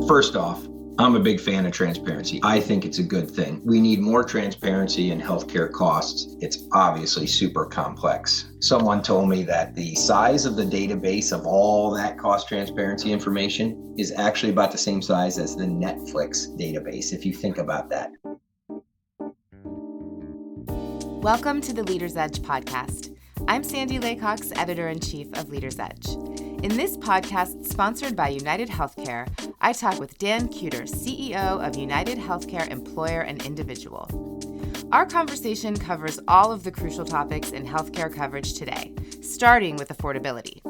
First off, I'm a big fan of transparency. I think it's a good thing. We need more transparency in healthcare costs. It's obviously super complex. Someone told me that the size of the database of all that cost transparency information is actually about the same size as the Netflix database, if you think about that. Welcome to the Leader's Edge podcast. I'm Sandy Laycox, Editor-in-Chief of Leader's Edge. In this podcast, sponsored by UnitedHealthcare, I talk with Dan Kueter, CEO of UnitedHealthcare Employer and Individual. Our conversation covers all of the crucial topics in healthcare coverage today, starting with affordability.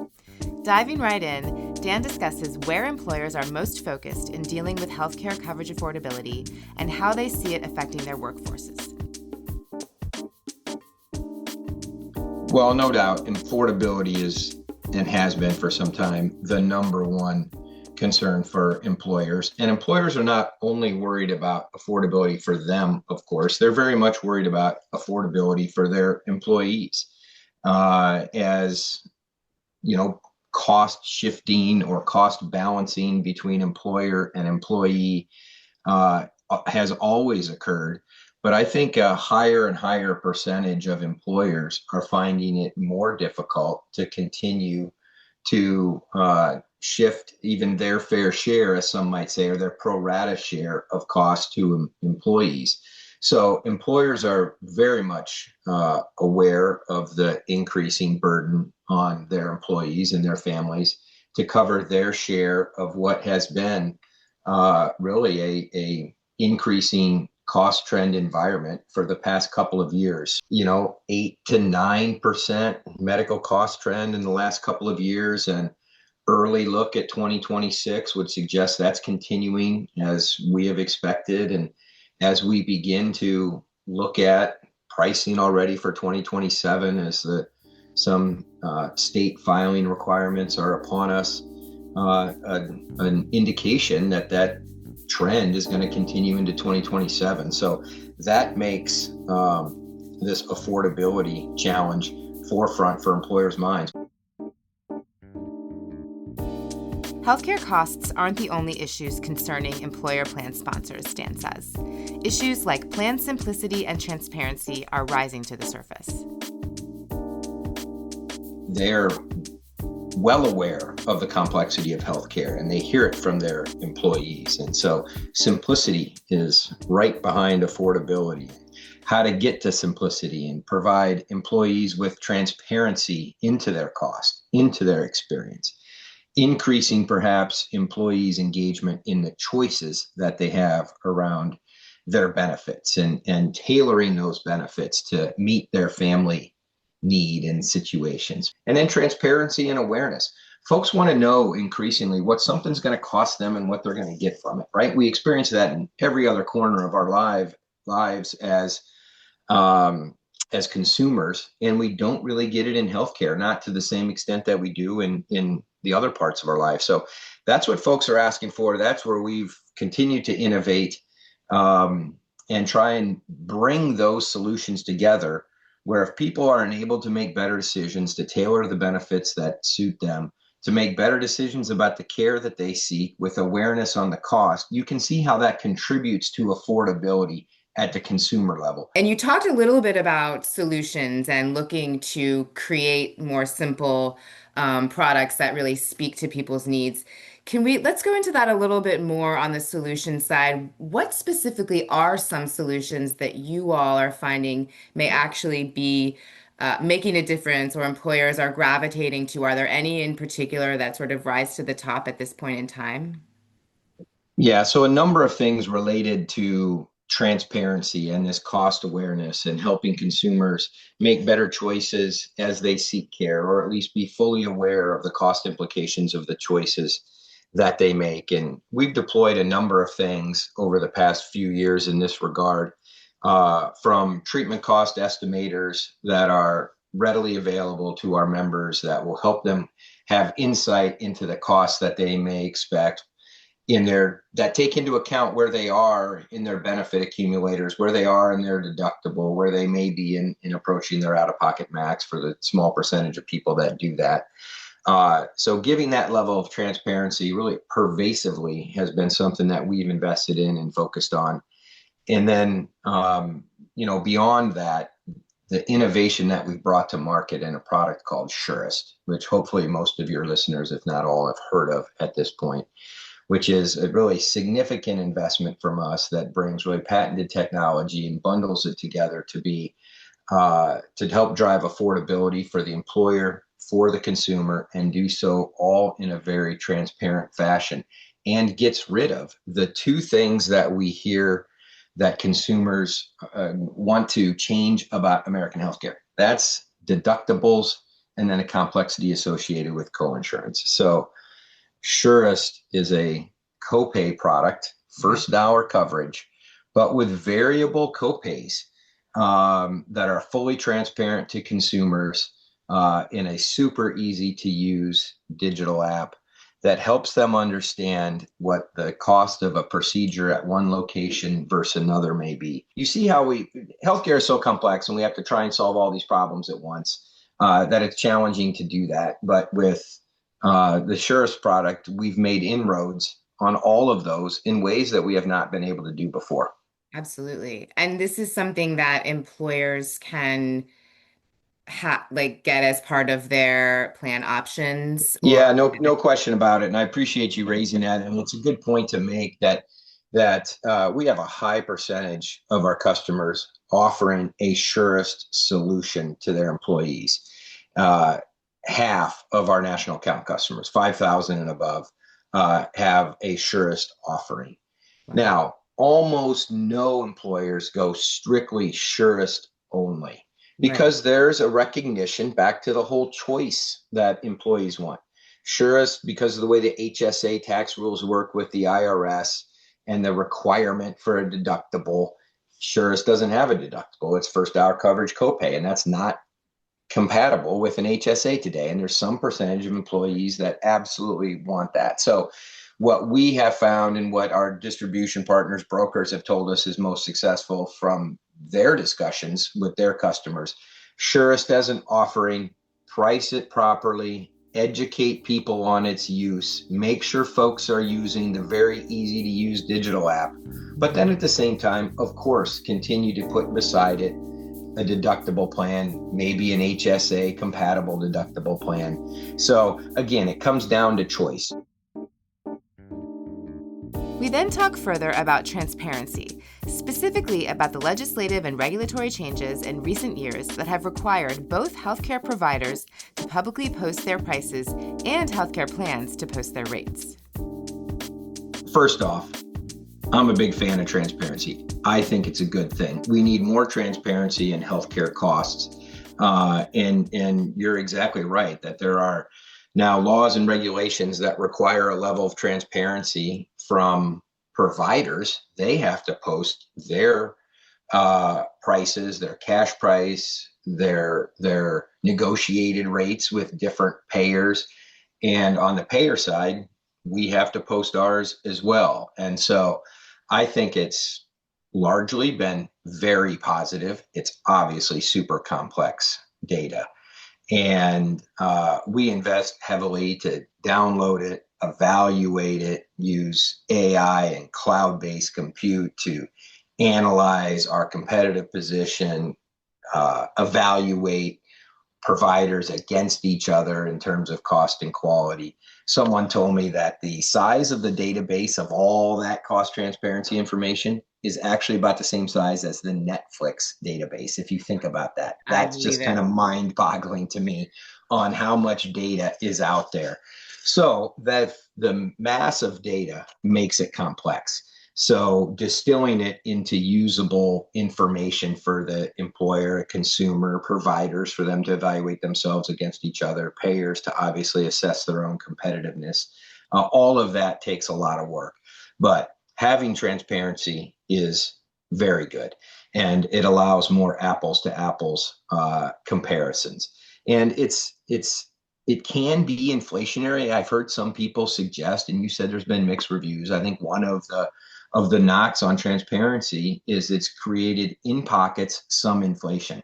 Diving right in, Dan discusses where employers are most focused in dealing with healthcare coverage affordability and how they see it affecting their workforces. Well, no doubt, affordability is and has been for some time the number one concern for employers. And employers are not only worried about affordability for them, of course, they're very much worried about affordability for their employees. As you know, cost shifting or cost balancing between employer and employee has always occurred. But I think a higher and higher percentage of employers are finding it more difficult to continue to shift even their fair share, as some might say, or their pro rata share of cost to employees. So employers are very much aware of the increasing burden on their employees and their families to cover their share of what has been really a increasing cost trend environment for the past couple of years. 8 to 9% medical cost trend in the last couple of years, and early look at 2026 would suggest that's continuing as we have expected. And as we begin to look at pricing already for 2027, as some state filing requirements are upon us, an indication that trend is going to continue into 2027. So that makes this affordability challenge forefront for employers' minds. Healthcare costs aren't the only issues concerning employer plan sponsors, Dan says. Issues like plan simplicity and transparency are rising to the surface. They're well aware of the complexity of healthcare, and they hear it from their employees. And so simplicity is right behind affordability. How to get to simplicity and provide employees with transparency into their cost, into their experience, increasing perhaps employees' engagement in the choices that they have around their benefits and tailoring those benefits to meet their family need and situations. And then transparency and awareness. Folks want to know increasingly what something's going to cost them and what they're going to get from it, right? We experience that in every other corner of our lives as consumers, and we don't really get it in healthcare, not to the same extent that we do in the other parts of our life. So that's what folks are asking for. That's where we've continued to innovate and try and bring those solutions together, where if people are enabled to make better decisions, to tailor the benefits that suit them, to make better decisions about the care that they seek with awareness on the cost, you can see how that contributes to affordability at the consumer level. And you talked a little bit about solutions and looking to create more simple products that really speak to people's needs. Let's go into that a little bit more on the solution side. What specifically are some solutions that you all are finding may actually be making a difference, or employers are gravitating to? Are there any in particular that sort of rise to the top at this point in time? Yeah, so a number of things related to transparency and this cost awareness and helping consumers make better choices as they seek care, or at least be fully aware of the cost implications of the choices that they make. And we've deployed a number of things over the past few years in this regard, from treatment cost estimators that are readily available to our members that will help them have insight into the costs that they may expect that take into account where they are in their benefit accumulators, where they are in their deductible, where they may be in approaching their out-of-pocket max for the small percentage of people that do that. So giving that level of transparency really pervasively has been something that we've invested in and focused on. And then, beyond that, the innovation that we've brought to market in a product called Surest, which hopefully most of your listeners, if not all, have heard of at this point, which is a really significant investment from us that brings really patented technology and bundles it together to help drive affordability for the employer, for the consumer, and do so all in a very transparent fashion, and gets rid of the two things that we hear that consumers want to change about American healthcare. That's deductibles and then a complexity associated with coinsurance. So Surest is a copay product, first dollar coverage, but with variable copays that are fully transparent to consumers in a super easy to use digital app that helps them understand what the cost of a procedure at one location versus another may be. You see how healthcare is so complex and we have to try and solve all these problems at once that it's challenging to do that. But with the Surest product, we've made inroads on all of those in ways that we have not been able to do before. Absolutely. And this is something that employers can get as part of their plan options or Yeah, no question about it. And I appreciate you raising that. And it's a good point to make that we have a high percentage of our customers offering a Surest solution to their employees. Half of our national account customers, 5,000 and above, have a Surest offering. Wow. Now, almost no employers go strictly Surest only, because there's a recognition back to the whole choice that employees want. Surest, because of the way the HSA tax rules work with the IRS and the requirement for a deductible, Surest doesn't have a deductible. It's first dollar coverage copay, and that's not compatible with an HSA today. And there's some percentage of employees that absolutely want that. So what we have found and what our distribution partners, brokers have told us is most successful from their discussions with their customers. Surest as an offering, price it properly, educate people on its use, make sure folks are using the very easy to use digital app, but then at the same time, of course, continue to put beside it a deductible plan, maybe an HSA compatible deductible plan. So again, it comes down to choice. We then talk further about transparency, specifically about the legislative and regulatory changes in recent years that have required both healthcare providers to publicly post their prices and healthcare plans to post their rates. First off, I'm a big fan of transparency. I think it's a good thing. We need more transparency in healthcare costs. And you're exactly right that there are now laws and regulations that require a level of transparency from providers. They have to post their prices, their cash price, their negotiated rates with different payers. And on the payer side, we have to post ours as well. And so I think it's largely been very positive. It's obviously super complex data. And we invest heavily to download it, evaluate it, use AI and cloud-based compute to analyze our competitive position, evaluate providers against each other in terms of cost and quality. Someone told me that the size of the database of all that cost transparency information is actually about the same size as the Netflix database. If you think about that, that's just kind of mind boggling to me on how much data is out there. So that the mass of data makes it complex. So distilling it into usable information for the employer, consumer, providers, for them to evaluate themselves against each other, payers to obviously assess their own competitiveness. All of that takes a lot of work, but having transparency is very good. And it allows more apples to apples comparisons. And it can be inflationary. I've heard some people suggest, and you said there's been mixed reviews. I think one of the knocks on transparency is it's created in pockets some inflation,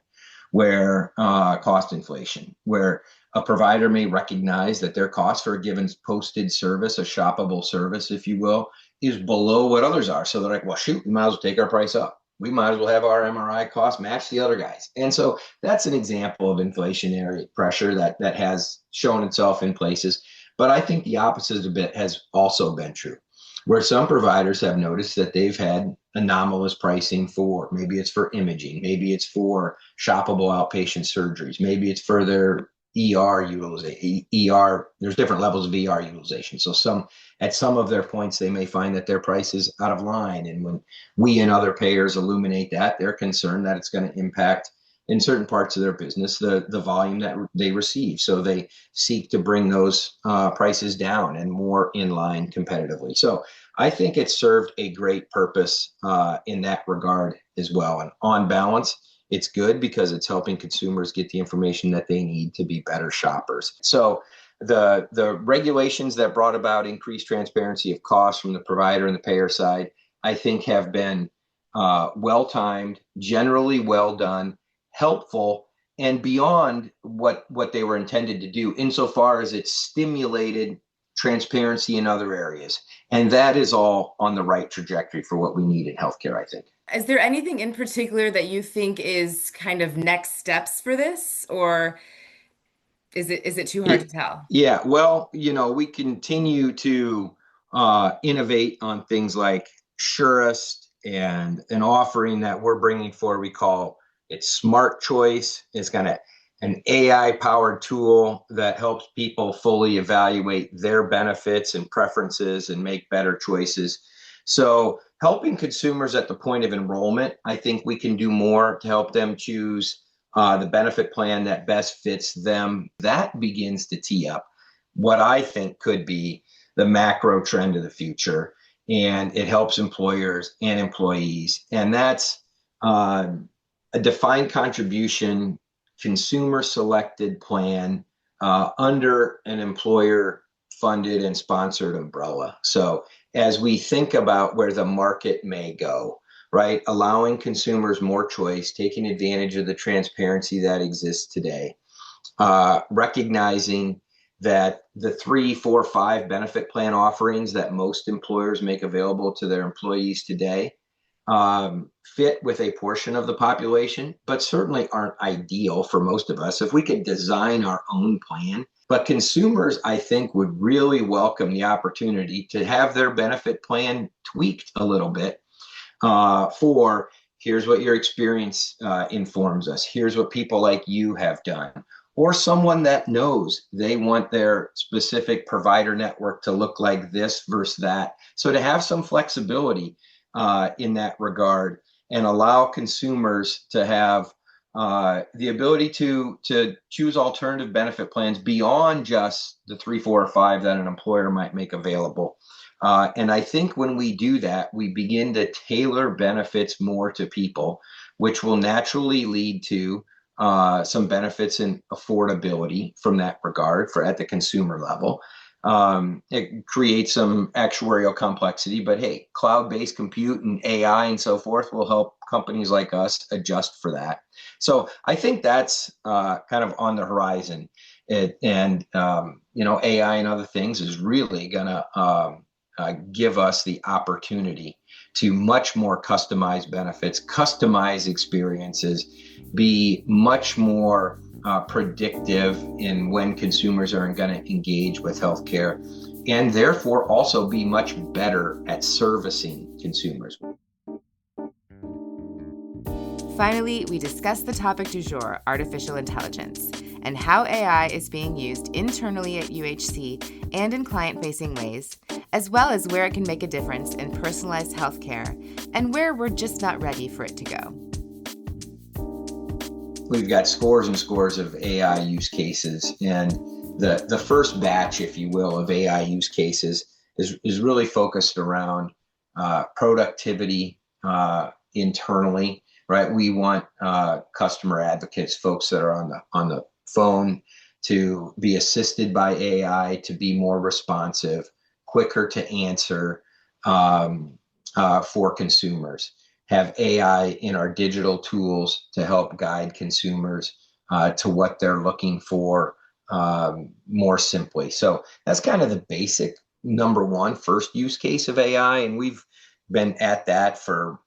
where cost inflation, where A provider may recognize that their cost for a given posted service, a shoppable service, if you will, is below what others are. So they're like, well, shoot, we might as well take our price up. We might as well have our MRI cost match the other guys. And so that's an example of inflationary pressure that has shown itself in places. But I think the opposite of it has also been true, where some providers have noticed that they've had anomalous pricing for, maybe it's for imaging, maybe it's for shoppable outpatient surgeries, maybe it's for their ER utilization. There's different levels of ER utilization. So at some of their points, they may find that their price is out of line. And when we and other payers illuminate that, they're concerned that it's going to impact in certain parts of their business, the volume that they receive. So they seek to bring those prices down and more in line competitively. So I think it served a great purpose in that regard as well. And on balance, it's good because it's helping consumers get the information that they need to be better shoppers. So the regulations that brought about increased transparency of costs from the provider and the payer side, I think have been well-timed, generally well done, helpful, and beyond what they were intended to do insofar as it stimulated transparency in other areas. And that is all on the right trajectory for what we need in healthcare, I think. Is there anything in particular that you think is kind of next steps for this, or is it too hard to tell? Yeah, well, we continue to innovate on things like Surest and an offering that we're bringing forward. We call it Smart Choice. It's kind of an AI-powered tool that helps people fully evaluate their benefits and preferences and make better choices. So helping consumers at the point of enrollment, I think we can do more to help them choose the benefit plan that best fits them. That begins to tee up what I think could be the macro trend of the future. And it helps employers and employees. And that's a defined contribution, consumer selected plan under an employer funded and sponsored umbrella. So as we think about where the market may go, right, allowing consumers more choice, taking advantage of the transparency that exists today, recognizing that the 3, 4, 5 benefit plan offerings that most employers make available to their employees today fit with a portion of the population, but certainly aren't ideal for most of us. If we could design our own plan, but consumers, I think, would really welcome the opportunity to have their benefit plan tweaked a little bit for here's what your experience informs us. Here's what people like you have done. Or someone that knows they want their specific provider network to look like this versus that. So to have some flexibility in that regard and allow consumers to have the ability to choose alternative benefit plans beyond just the 3, 4, or 5 that an employer might make available. And I think when we do that, we begin to tailor benefits more to people, which will naturally lead to some benefits in affordability from that regard at the consumer level. It creates some actuarial complexity, but hey, cloud-based compute and AI and so forth will help companies like us adjust for that. So I think that's kind of on the horizon. AI and other things is really going to give us the opportunity to much more customize benefits, customize experiences, be much more predictive in when consumers are going to engage with healthcare, and therefore also be much better at servicing consumers. Finally, we discussed the topic du jour, artificial intelligence, and how AI is being used internally at UHC and in client-facing ways, as well as where it can make a difference in personalized healthcare and where we're just not ready for it to go. We've got scores and scores of AI use cases, and the first batch, if you will, of AI use cases is really focused around productivity internally, right? We want customer advocates, folks that are on the phone, to be assisted by AI, to be more responsive, quicker to answer for consumers. Have AI in our digital tools to help guide consumers to what they're looking for more simply. So that's kind of the basic number one first use case of AI. And we've been at that for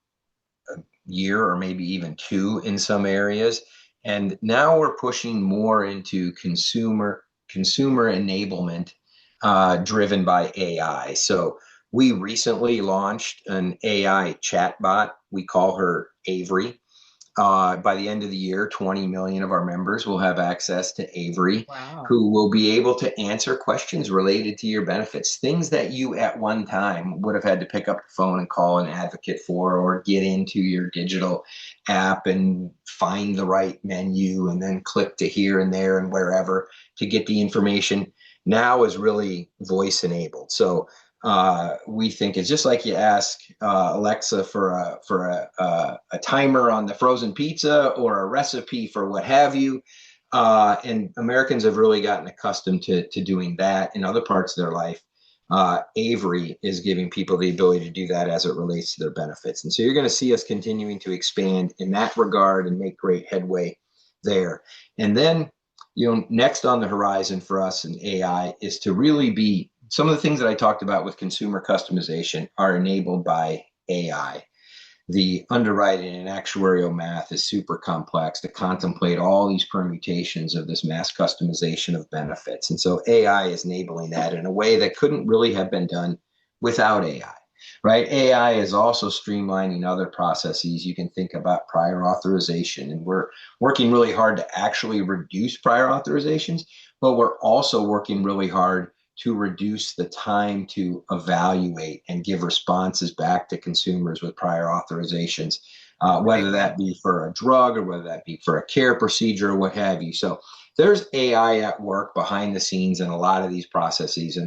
a year or maybe even two in some areas. And now we're pushing more into consumer enablement driven by AI. So we recently launched an AI chatbot. We call her Avery. By the end of the year, 20 million of our members will have access to Avery, Wow. who will be able to answer questions related to your benefits, things that you at one time would have had to pick up the phone and call an advocate for, or get into your digital app and find the right menu and then click to here and there and wherever to get the information. Now is really voice enabled. So we think it's just like you ask Alexa for a timer on the frozen pizza or a recipe for what have you. And Americans have really gotten accustomed to doing that in other parts of their life. Avery is giving people the ability to do that as it relates to their benefits. And so you're going to see us continuing to expand in that regard and make great headway there. And then, next on the horizon for us in AI is to really be some of the things that I talked about with consumer customization are enabled by AI. The underwriting and actuarial math is super complex to contemplate all these permutations of this mass customization of benefits. And so AI is enabling that in a way that couldn't really have been done without AI, right? AI is also streamlining other processes. You can think about prior authorization, and we're working really hard to actually reduce prior authorizations, but we're also working really hard to reduce the time to evaluate and give responses back to consumers with prior authorizations, whether that be for a drug or whether that be for a care procedure or what have you. So there's AI at work behind the scenes in a lot of these processes,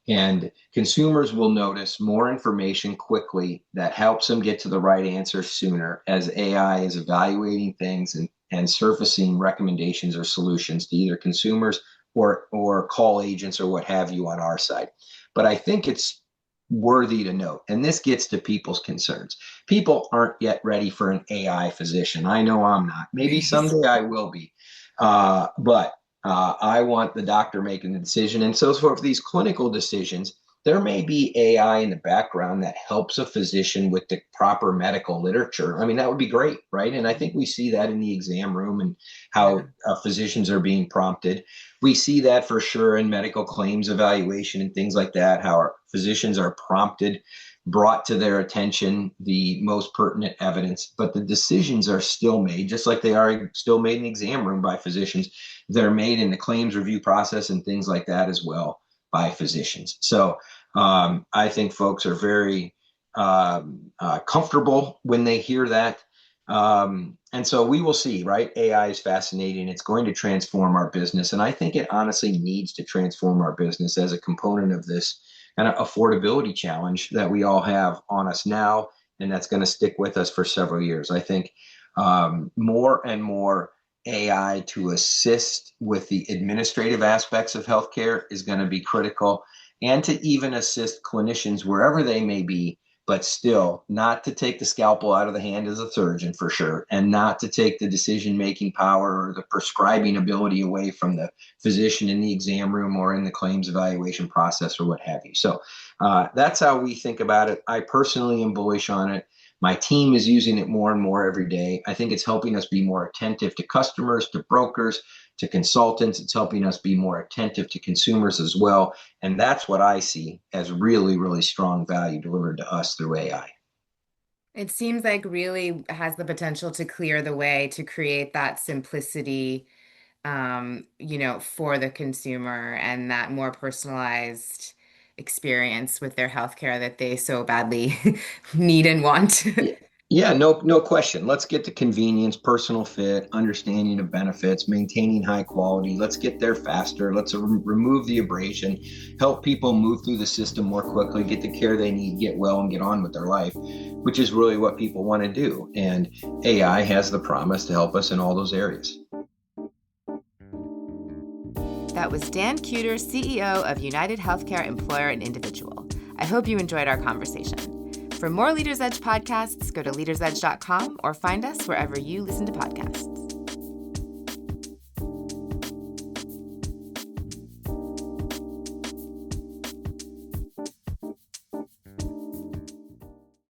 and consumers will notice more information quickly that helps them get to the right answer sooner as AI is evaluating things and surfacing recommendations or solutions to either consumers or call agents or what have you on our side. But I think it's worthy to note, and this gets to people's concerns. People aren't yet ready for an AI physician. I know I'm not. Maybe someday I will be. But I want the doctor making the decision. And so for these clinical decisions, there may be AI in the background that helps a physician with the proper medical literature. I mean, that would be great, right? And I think we see that in the exam room and how physicians are being prompted. We see that for sure in medical claims evaluation and things like that, how our physicians are prompted, brought to their attention the most pertinent evidence, but the decisions are still made, just like they are still made in the exam room by physicians. They're made in the claims review process and things like that as well by physicians. So I think folks are very comfortable when they hear that. And so we will see, right? AI is fascinating. It's going to transform our business. And I think it honestly needs to transform our business as a component of this kind of affordability challenge that we all have on us now. And that's going to stick with us for several years. I think more and more AI to assist with the administrative aspects of healthcare is going to be critical, and to even assist clinicians wherever they may be, but still not to take the scalpel out of the hand of the surgeon for sure, and not to take the decision-making power or the prescribing ability away from the physician in the exam room or in the claims evaluation process or what have you. So that's how we think about it. I personally am bullish on it. My team is using it more and more every day. I think it's helping us be more attentive to customers, to brokers, to consultants. It's helping us be more attentive to consumers as well. And that's what I see as really, really strong value delivered to us through AI. It seems like really has the potential to clear the way to create that simplicity, for the consumer and that more personalized experience with their healthcare that they so badly need and want. Yeah, no question. Let's get to convenience, personal fit, understanding of benefits, maintaining high quality. Let's get there faster. Let's remove the abrasion, help people move through the system more quickly, get the care they need, get well, and get on with their life, which is really what people want to do. And AI has the promise to help us in all those areas. That was Dan Kueter, CEO of UnitedHealthcare Employer and Individual. I hope you enjoyed our conversation. For more Leaders Edge podcasts, go to leadersedge.com or find us wherever you listen to podcasts.